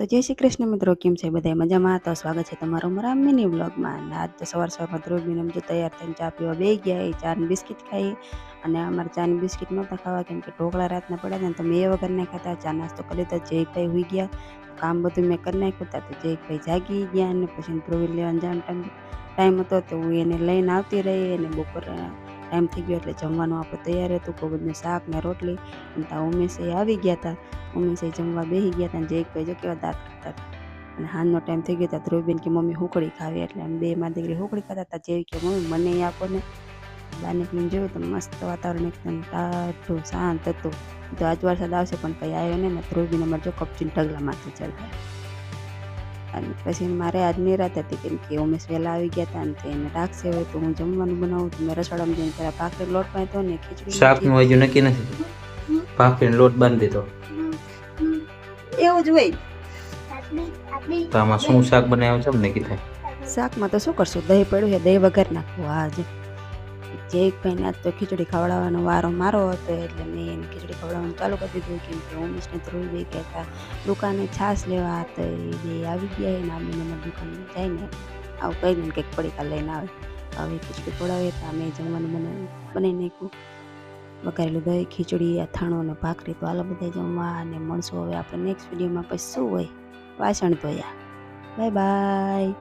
તો જય શ્રી કૃષ્ણ મિત્રો, કેમ છે બધા મજામાં? તો સ્વાગત છે તમારું મારા મિની વ્લોગમાં. અને આજ તો સવારમાં ધ્રુવીને જો તૈયાર થઈને ચા પીવા બેસી ગયા. એ ચાની બિસ્કિટ ખાઈ, અને અમારે ચાની બિસ્કિટ નહોતા ખાવા કેમ કે ઢોકળા રાતના પડ્યા હતા, તો મેં એ વગર નહીં ખાતા. ચા નાસ્તો કરી લીધો. જયભાઈ હોઈ ગયા, કામ બધું મેં કરી નાખ્યું હતા. તો જયભાઈ જાગી ગયા, અને પછી ધ્રુવી લેવાનું જવાનો ટાઈમ હતો તો હું એને લઈને આવતી રહી. અને બપોર ટાઈમ થઈ ગયો એટલે જમવાનું આપણે તૈયાર હતું, કોબીજનું શાક ને રોટલી. અને ત્યાં ઉમેશે આવી ગયા હતા. ઉમેશે જમવા બેસી ગયા હતા. જયભાઈ જો કેવા દાંત ખાતા હતા. અને હાંજનો ટાઈમ થઈ ગયો હતો. ધ્રુવીબેન કે મમ્મી હુકડી ખાવી, એટલે અમે બે માં દીકરી હુકડી ખાતા હતા. જેવી કે મમ્મી મને આપો ને. બહાર નીકળીને જોયું તો મસ્ત વાતાવરણ એકદમ ટાઢું શાંત હતું. તો આજ વરસાદ આવશે પણ કંઈ આવ્યો નહીં ને. ધ્રુવીબેન અમારે જો કપચીને ઢગલામાંથી ચડતા. અને પછી મારે આજ નિરાત હતી કેમ કે ઉમેશ વહેલા આવી ગયા હતા. અને એને રાખશે હોય તો હું જમવાનું બનાવું. તો મેં રસોડામાં જઈને પહેલાં ભાખરી લોટ પાડ્યો ને ખીચડી શાકનું હજુ નક્કી નથી. ભાખરીનો લોટ બાંધી દીધો એવું જ હોય. તો આમાં શું શાક બનાવ્યું છે ને કીધે શાકમાં તો શું કરશું, દહીં પડ્યું છે, દહીં વગર નાખવું. હા જ જયભાઈને આજ તો ખીચડી ખવડાવવાનો વારો મારો હતો, એટલે મેં એને ખીચડી ખવડાવવાનું ચાલુ કરી દીધું. કેમ કે ઉમેશને ધ્રુવી કહેતા દુકાને છાશ લેવા તો એ બે આવી ગયા. એને આવીને દુકાને જઈને આવું કહી દઈને કંઈક પડીકા લઈને આવે. હવે ખીચડી ખવડાવે તો અમે જમવાનું બનાવી નાખ્યું. વઘારેલું દહીં, ખીચડી, અથાણું અને ભાખરી. તો હાલો બધા જમવા. અને મળશું હવે આપણે નેક્સ્ટ વિડીયોમાં. પછી શું હોય, વાસણ ધોયા. Bye bye.